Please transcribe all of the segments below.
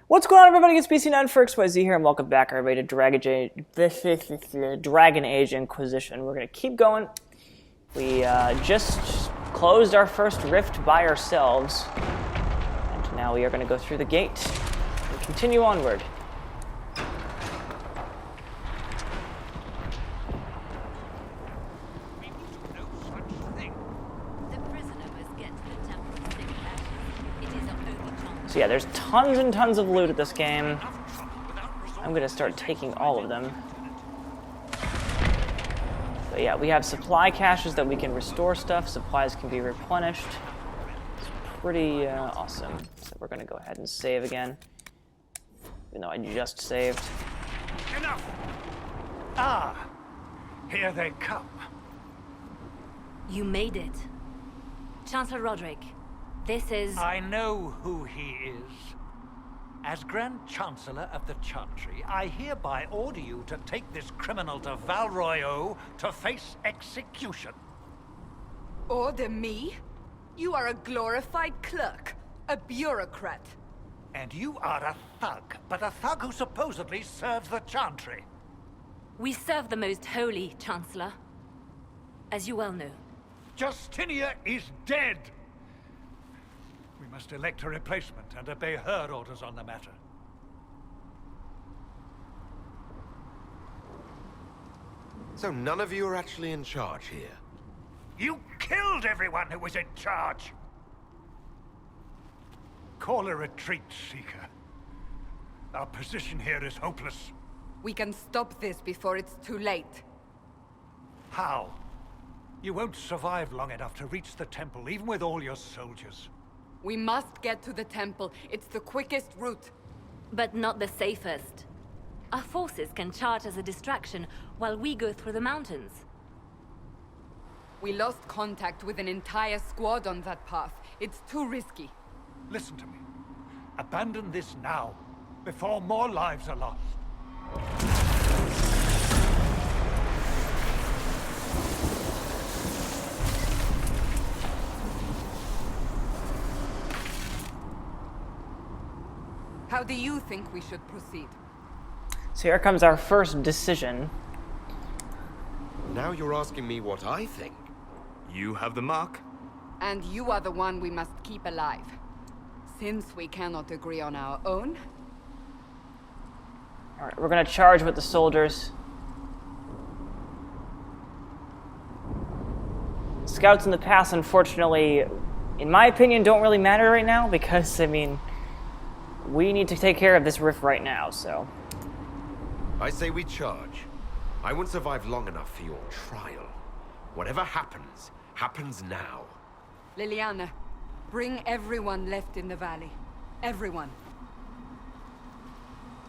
What's going on, everybody? It's PC9 for XYZ here, and welcome back, everybody, to Dragon Age Inquisition. We're going to keep going. We just closed our first rift by ourselves, and now we are going to go through the gate and continue onward. So yeah, there's tons and tons of loot at this game. I'm going to start taking all of them. But yeah, we have supply caches that we can restore stuff. Supplies can be replenished. It's pretty awesome. So we're going to go ahead and save again. Even though I just saved. Enough! Ah! Here they come. You made it. Chancellor Roderick, this is... I know who he is. As Grand Chancellor of the Chantry, I hereby order you to take this criminal to Val Royeaux to face execution. Order me? You are a glorified clerk, a bureaucrat. And you are a thug, but a thug who supposedly serves the Chantry. We serve the most holy, Chancellor. As you well know. Justinia is dead! We must elect a replacement and obey her orders on the matter. So none of you are actually in charge here? You killed everyone who was in charge! Call a retreat, Seeker. Our position here is hopeless. We can stop this before it's too late. How? You won't survive long enough to reach the temple, even with all your soldiers. We must get to the temple. It's the quickest route. But not the safest. Our forces can charge as a distraction while we go through the mountains. We lost contact with an entire squad on that path. It's too risky. Listen to me. Abandon this now, before more lives are lost. How do you think we should proceed? So here comes our first decision. Now you're asking me what I think. You have the mark. And you are the one we must keep alive. Since we cannot agree on our own... Alright, we're going to charge with the soldiers. Scouts in the past, unfortunately, in my opinion, don't really matter right now because, I mean... we need to take care of this rift right now, so... I say we charge. I won't survive long enough for your trial. Whatever happens, happens now. Liliana, bring everyone left in the valley. Everyone.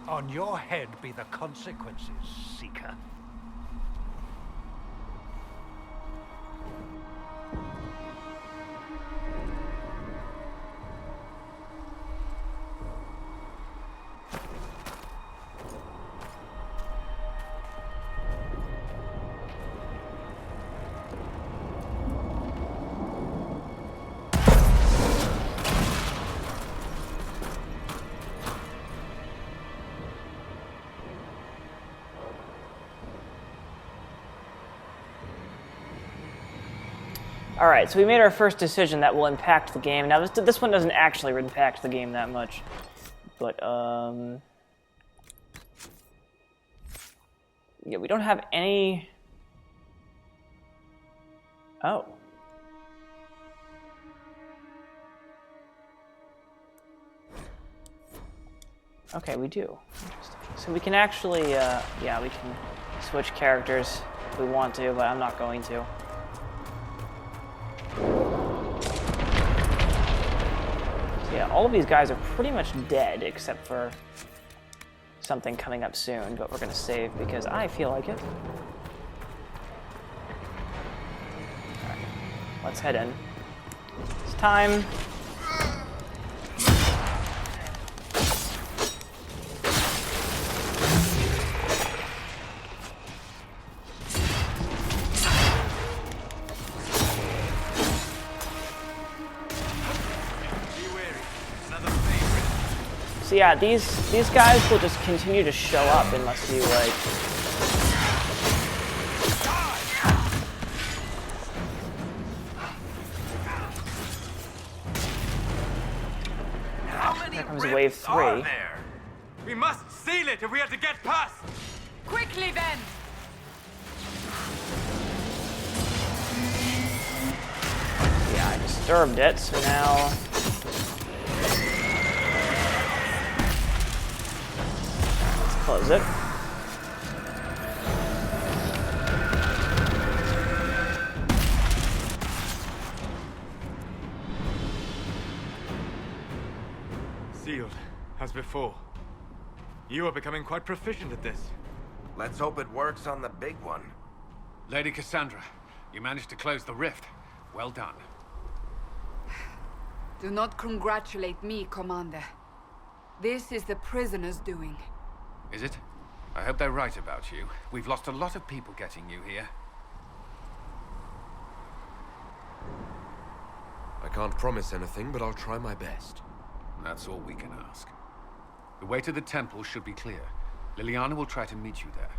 On your head be the consequences, Seeker. Alright, so we made our first decision that will impact the game. Now, this one doesn't actually impact the game that much. But, yeah, we don't have any... Oh. Okay, we do. Interesting. So we can actually, yeah, we can switch characters if we want to, but I'm not going to. Yeah, all of these guys are pretty much dead, except for something coming up soon, but we're going to save because I feel like it. Alright, let's head in. It's time. So yeah, these guys will just continue to show up unless you like. Here comes wave 3. We must seal it if we are to get past! Quickly then! Yeah, I disturbed it, so now. Let's close it. Sealed, as before. You are becoming quite proficient at this. Let's hope it works on the big one. Lady Cassandra, you managed to close the rift. Well done. Do not congratulate me, Commander. This is the prisoners' doing. Is it? I hope they're right about you. We've lost a lot of people getting you here. I can't promise anything, but I'll try my best. That's all we can ask. The way to the temple should be clear. Liliana will try to meet you there.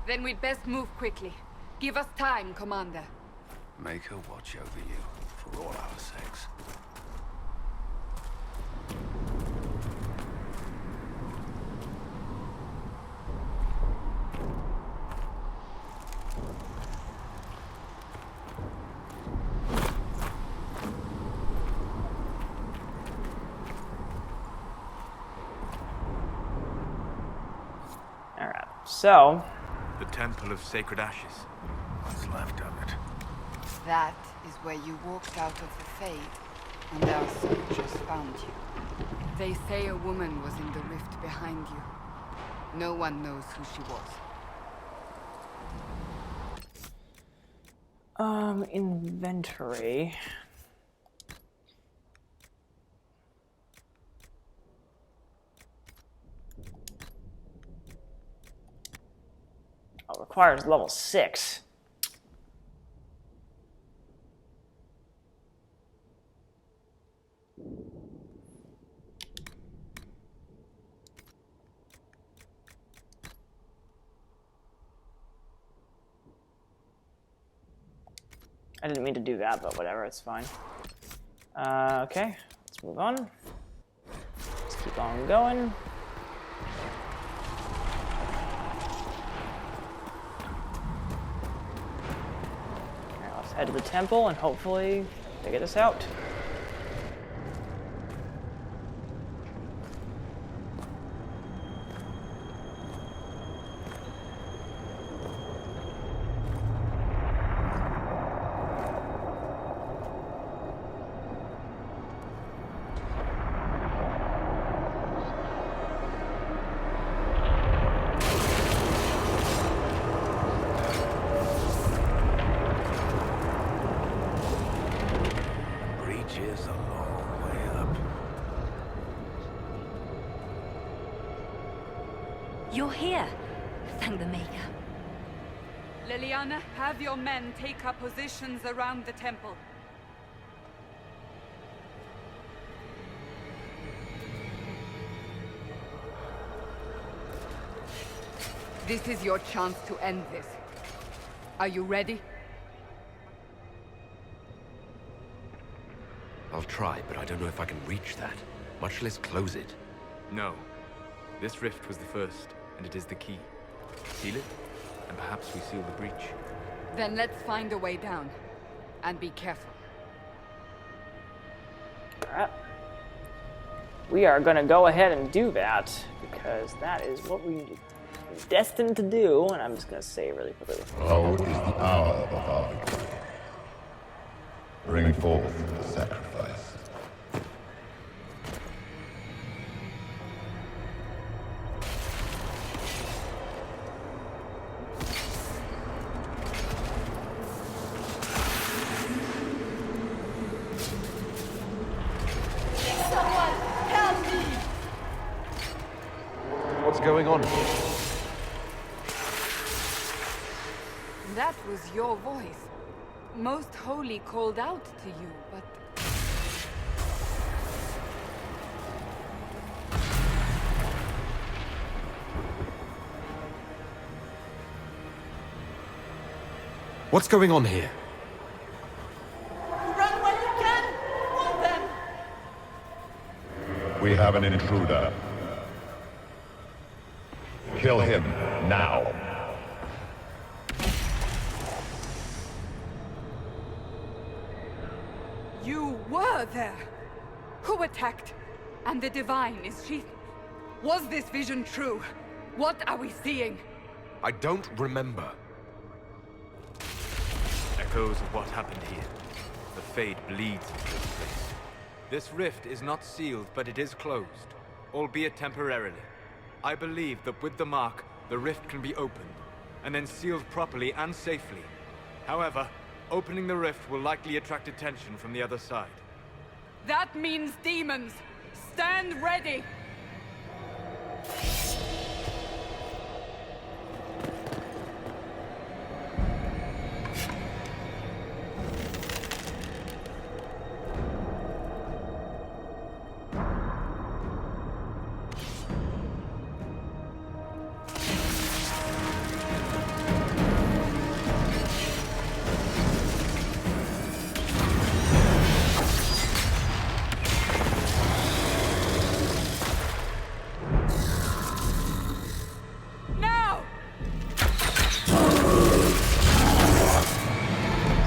Then we'd best move quickly. Give us time, Commander. Make her watch over you, for all our sakes. Alright, so. The Temple of Sacred Ashes. What's left of it. That is where you walked out of the Fade, and our soldiers found you. They say a woman was in the rift behind you. No one knows who she was. Inventory. Oh, requires level 6. I didn't mean to do that, but whatever, it's fine. Okay, let's move on. Let's keep on going. Alright, let's head to the temple and hopefully they get us out. You're here. Thank the Maker. Liliana, have your men take up positions around the temple. This is your chance to end this. Are you ready? I'll try, but I don't know if I can reach that, much less close it. No. This rift was the first, and it is the key. Seal it, and perhaps we seal the breach. Then let's find a way down. And be careful. Alright. We are going to go ahead and do that, because that is what we're destined to do, and I'm just going to say really quickly. Now is the hour of our victory. Bring forth the sacrifice. What's going on here? That was your voice. Most Holy called out to you, but... What's going on here? Run while you can! Hold them! We have an intruder. Kill him, now. You were there! Who attacked? And the Divine, is she... Was this vision true? What are we seeing? I don't remember. Echoes of what happened here. The fade bleeds into this place. This rift is not sealed, but it is closed, albeit temporarily. I believe that with the mark, the rift can be opened, and then sealed properly and safely. However, opening the rift will likely attract attention from the other side. That means demons! Stand ready!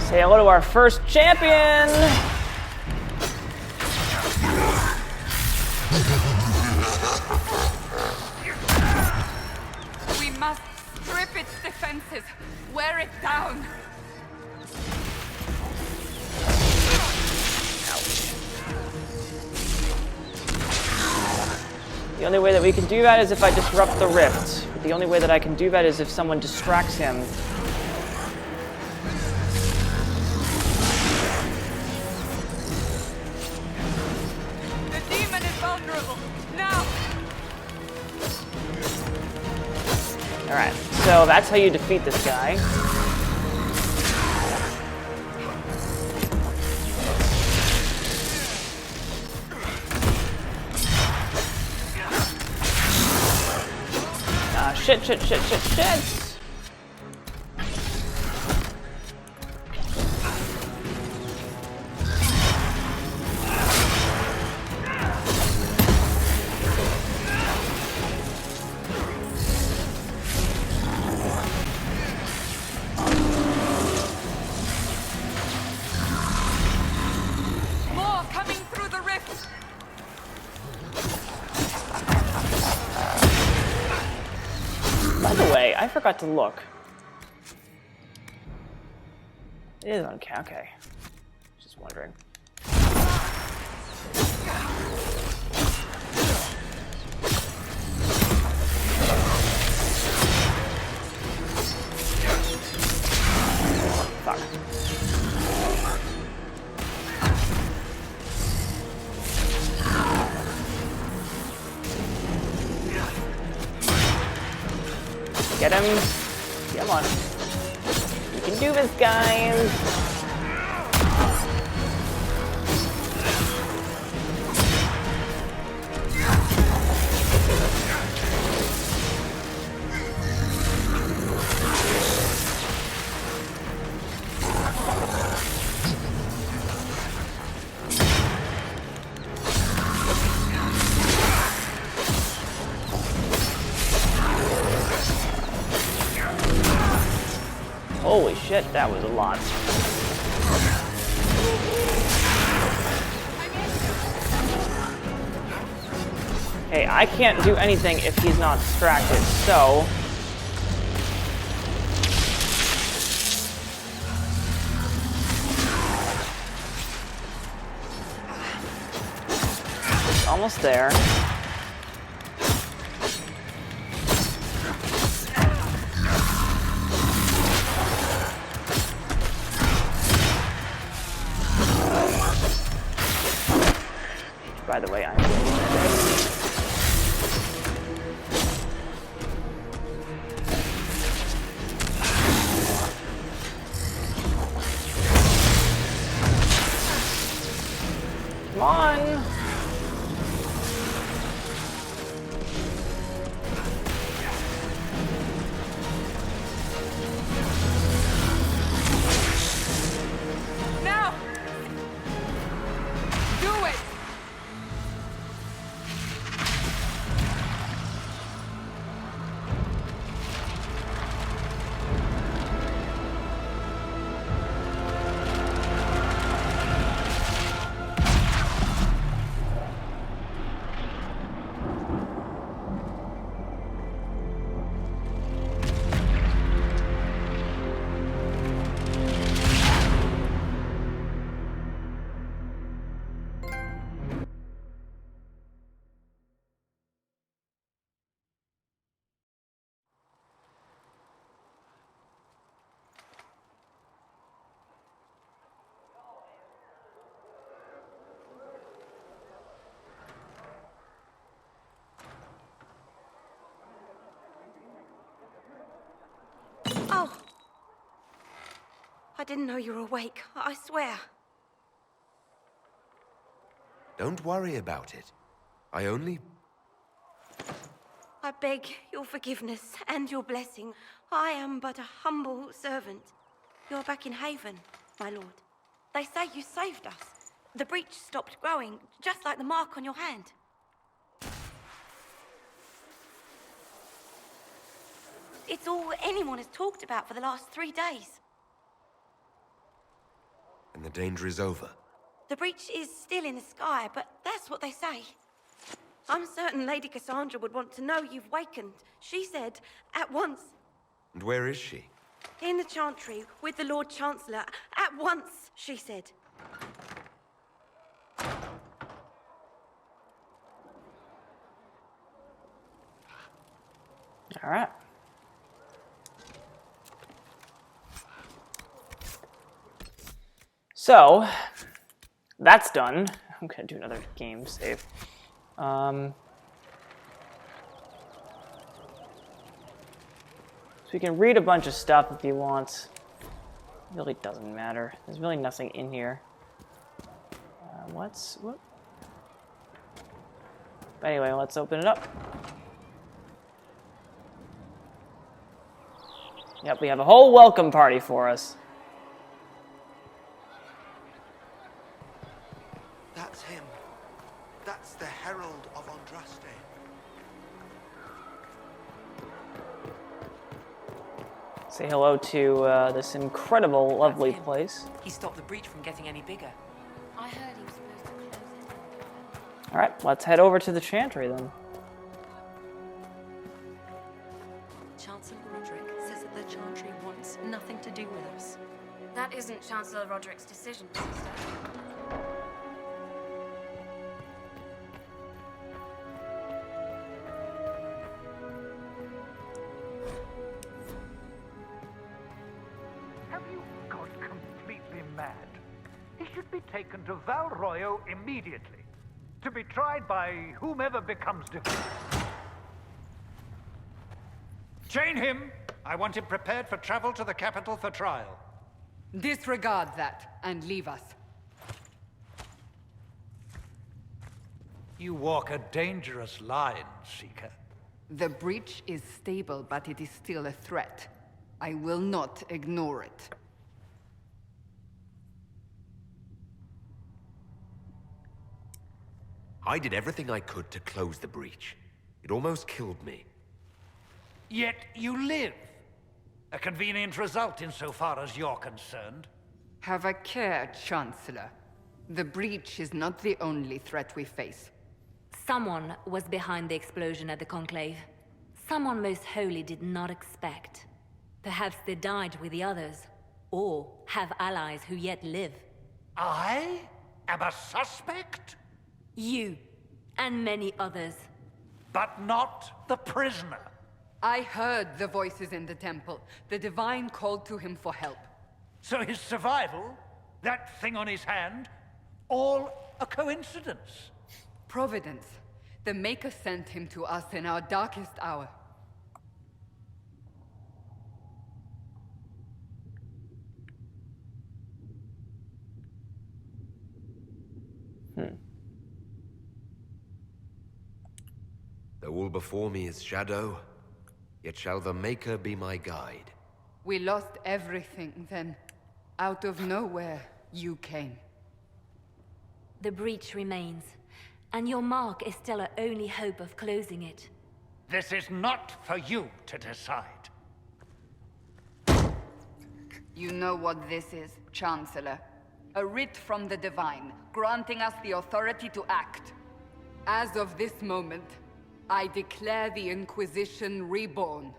Say hello to our first champion! We must strip its defenses, wear it down. The only way that we can do that is if I disrupt the rift. The only way that I can do that is if someone distracts him. Alright, so that's how you defeat this guy. Shit. By the way, I forgot to look. It is on okay. Just wondering. Fuck. Get him. Come on. You can do this, guys. Holy shit, that was a lot. Hey, I can't do anything if he's not distracted, so... Almost there. By the way, I'm going Come on! didn't know you were awake, I swear. Don't worry about it. I beg your forgiveness and your blessing. I am but a humble servant. You're back in Haven, my lord. They say you saved us. The breach stopped growing, just like the mark on your hand. It's all anyone has talked about for the last 3 days. And the danger is over. The breach is still in the sky, but that's what they say. I'm certain Lady Cassandra would want to know you've wakened. She said, at once. And where is she? In the Chantry, with the Lord Chancellor. At once, she said. All right. So, that's done. I'm going to do another game save. So you can read a bunch of stuff if you want. It really doesn't matter. There's really nothing in here. What? But anyway, let's open it up. Yep, we have a whole welcome party for us. That's him. That's the Herald of Andraste. Say hello to this incredible, lovely place. He stopped the breach from getting any bigger. I heard he was supposed to close it. All right, let's head over to the Chantry then. Chancellor Roderick says that the Chantry wants nothing to do with us. That isn't Chancellor Roderick's decision, sister. Have you gone completely mad? He should be taken to Val Royo immediately, to be tried by whomever becomes defeated. Chain him! I want him prepared for travel to the capital for trial. Disregard that and leave us. You walk a dangerous line, Seeker. The breach is stable, but it is still a threat. I will not ignore it. I did everything I could to close the breach. It almost killed me. Yet you live. A convenient result insofar as you're concerned. Have a care, Chancellor. The breach is not the only threat we face. Someone was behind the explosion at the Conclave. Someone Most Holy did not expect. Perhaps they died with the others, or have allies who yet live. I am a suspect? You, and many others. But not the prisoner. I heard the voices in the temple. The Divine called to him for help. So his survival, that thing on his hand, all a coincidence? Providence. The Maker sent him to us in our darkest hour. Though all before me is shadow, yet shall the Maker be my guide. We lost everything then. Out of nowhere, you came. The breach remains, and your mark is still our only hope of closing it. This is not for you to decide. You know what this is, Chancellor. A writ from the Divine, granting us the authority to act. As of this moment, I declare the Inquisition reborn.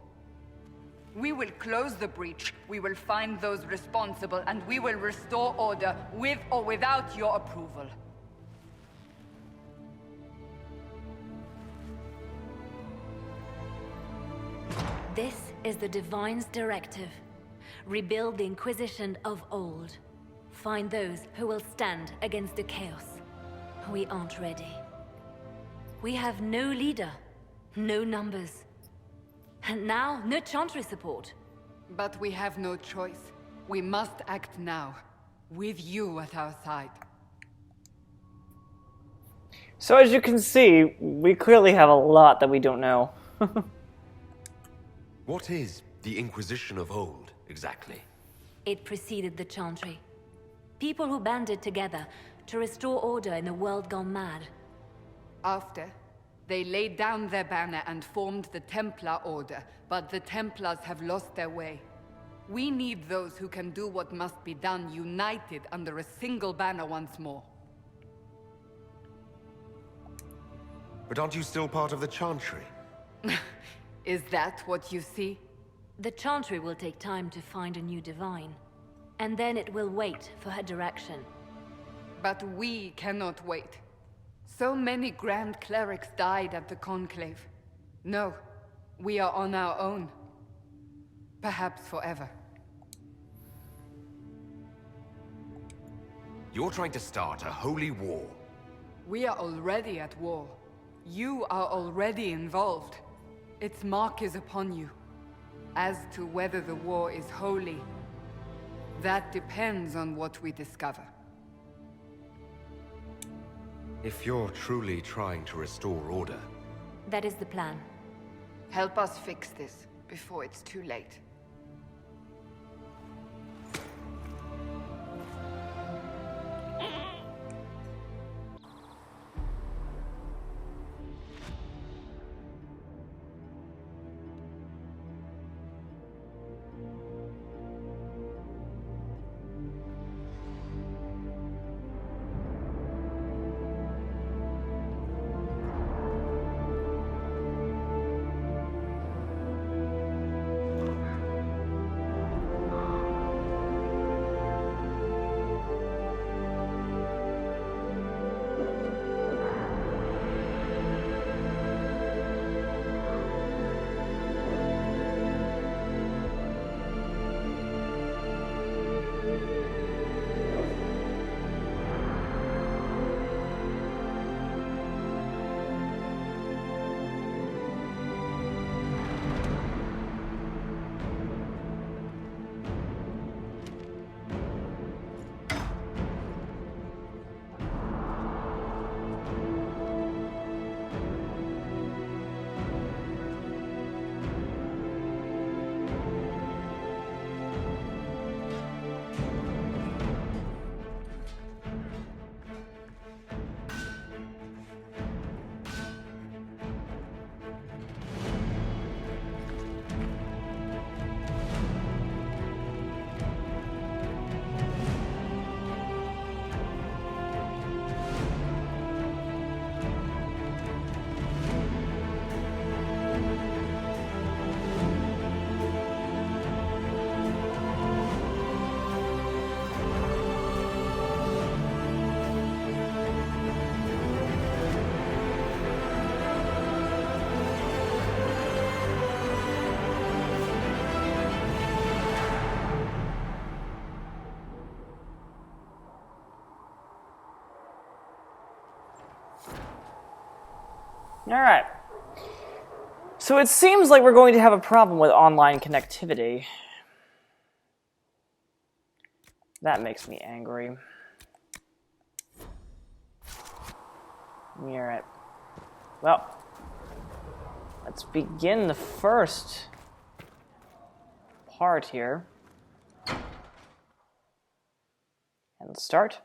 We will close the breach, we will find those responsible, and we will restore order with or without your approval. This is the Divine's directive. Rebuild the Inquisition of old. Find those who will stand against the chaos. We aren't ready. We have no leader, no numbers. And now, no Chantry support. But we have no choice. We must act now, with you at our side. So as you can see, we clearly have a lot that we don't know. What is the Inquisition of old, exactly? It preceded the Chantry. People who banded together to restore order in a world gone mad. After, they laid down their banner and formed the Templar Order, but the Templars have lost their way. We need those who can do what must be done, united under a single banner once more. But aren't you still part of the Chantry? Is that what you see? The Chantry will take time to find a new divine. And then it will wait for her direction. But we cannot wait. So many Grand Clerics died at the Conclave. No, we are on our own. Perhaps forever. You're trying to start a holy war. We are already at war. You are already involved. Its mark is upon you. As to whether the war is holy, that depends on what we discover. If you're truly trying to restore order... That is the plan. Help us fix this, before it's too late. Alright. So it seems like we're going to have a problem with online connectivity. That makes me angry. Alright. Well, let's begin the first part here. And let's start.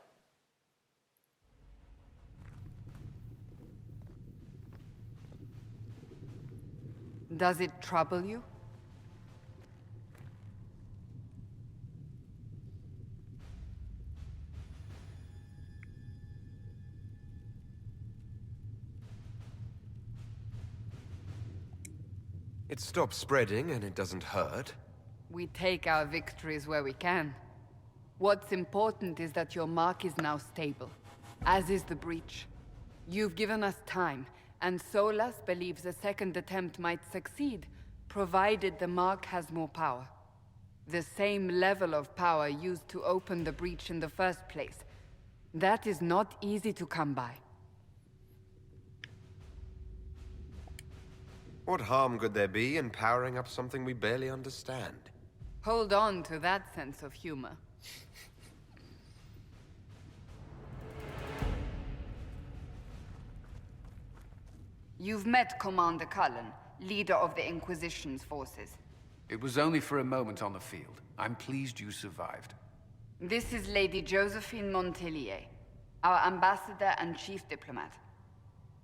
Does it trouble you? It stops spreading and it doesn't hurt. We take our victories where we can. What's important is that your mark is now stable, as is the breach. You've given us time, and Solas believes a second attempt might succeed, provided the mark has more power. The same level of power used to open the breach in the first place. That is not easy to come by. What harm could there be in powering up something we barely understand? Hold on to that sense of humor. You've met Commander Cullen, leader of the Inquisition's forces. It was only for a moment on the field. I'm pleased you survived. This is Lady Josephine Montelier, our ambassador and chief diplomat.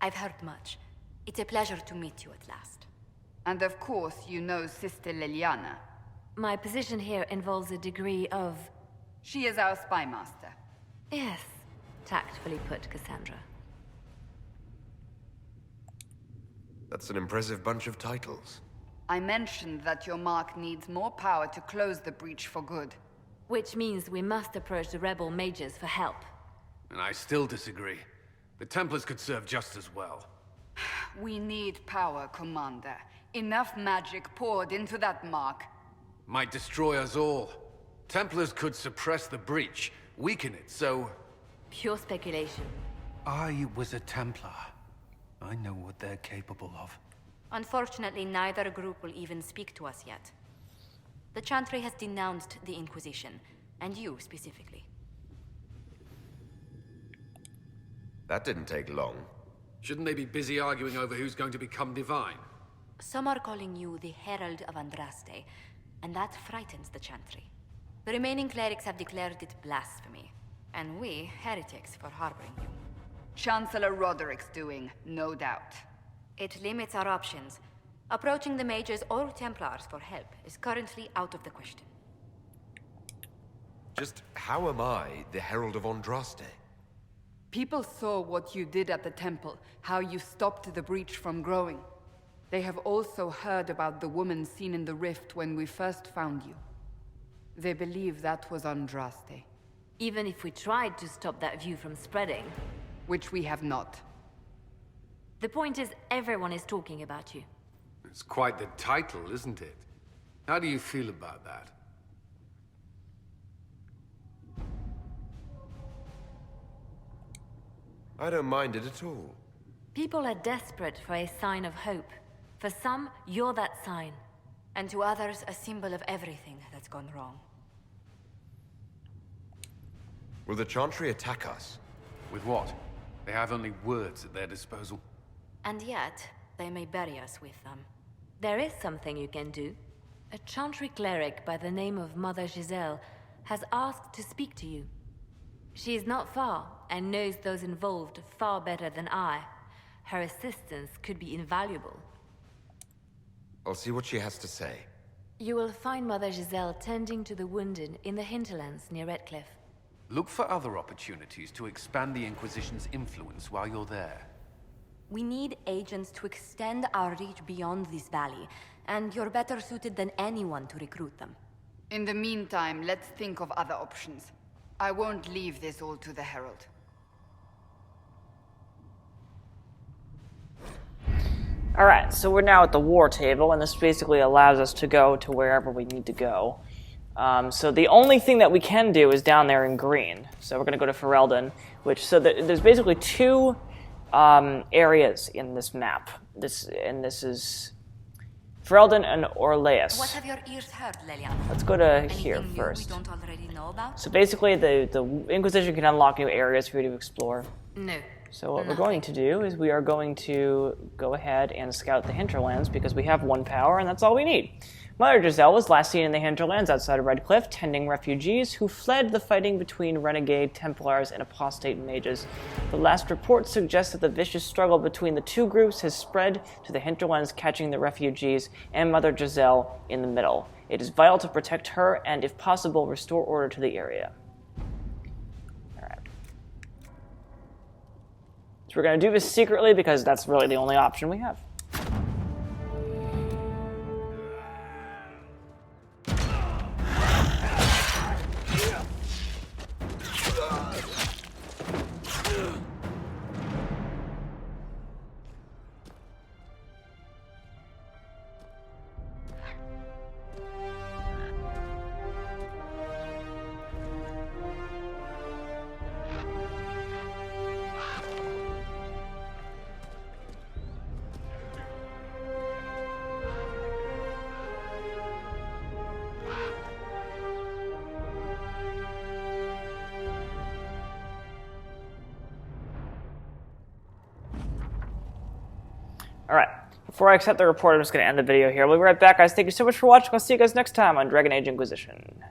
I've heard much. It's a pleasure to meet you at last. And of course, you know Sister Liliana. My position here involves a degree of... She is our spy master. Yes, tactfully put, Cassandra. That's an impressive bunch of titles. I mentioned that your mark needs more power to close the breach for good. Which means we must approach the rebel mages for help. And I still disagree. The Templars could serve just as well. We need power, Commander. Enough magic poured into that mark. Might destroy us all. Templars could suppress the breach, weaken it, so... Pure speculation. I was a Templar. I know what they're capable of. Unfortunately, neither group will even speak to us yet. The Chantry has denounced the Inquisition, and you specifically. That didn't take long. Shouldn't they be busy arguing over who's going to become divine? Some are calling you the Herald of Andraste, and that frightens the Chantry. The remaining clerics have declared it blasphemy, and we, heretics, for harboring you. Chancellor Roderick's doing, no doubt. It limits our options. Approaching the mages or Templars for help is currently out of the question. Just how am I the Herald of Andraste? People saw what you did at the temple, how you stopped the breach from growing. They have also heard about the woman seen in the rift when we first found you. They believe that was Andraste. Even if we tried to stop that view from spreading... Which we have not. The point is, everyone is talking about you. It's quite the title, isn't it? How do you feel about that? I don't mind it at all. People are desperate for a sign of hope. For some, you're that sign. And to others, a symbol of everything that's gone wrong. Will the Chantry attack us? With what? They have only words at their disposal. And yet, they may bury us with them. There is something you can do. A Chantry cleric by the name of Mother Giselle has asked to speak to you. She is not far, and knows those involved far better than I. Her assistance could be invaluable. I'll see what she has to say. You will find Mother Giselle tending to the wounded in the hinterlands near Redcliffe. Look for other opportunities to expand the Inquisition's influence while you're there. We need agents to extend our reach beyond this valley, and you're better suited than anyone to recruit them. In the meantime, let's think of other options. I won't leave this all to the Herald. Alright, so we're now at the war table, and this basically allows us to go to wherever we need to go. So the only thing that we can do is down there in green. So we're going to go to Ferelden, there's basically two areas in this map. This is Ferelden and Orleas. What have your ears heard, Lelian? Let's go to here Anything first. we don't already know about? So basically, the Inquisition can unlock new areas for you to explore. No. So what we're going to do is we are going to go ahead and scout the hinterlands because we have 1 power and that's all we need. Mother Giselle was last seen in the hinterlands outside of Redcliffe, tending refugees who fled the fighting between renegade Templars and apostate mages. The last report suggests that the vicious struggle between the two groups has spread to the hinterlands, catching the refugees and Mother Giselle in the middle. It is vital to protect her and, if possible, restore order to the area. Alright. So we're going to do this secretly because that's really the only option we have. Alright, before I accept the report, I'm just going to end the video here. We'll be right back, guys. Thank you so much for watching. I'll see you guys next time on Dragon Age Inquisition.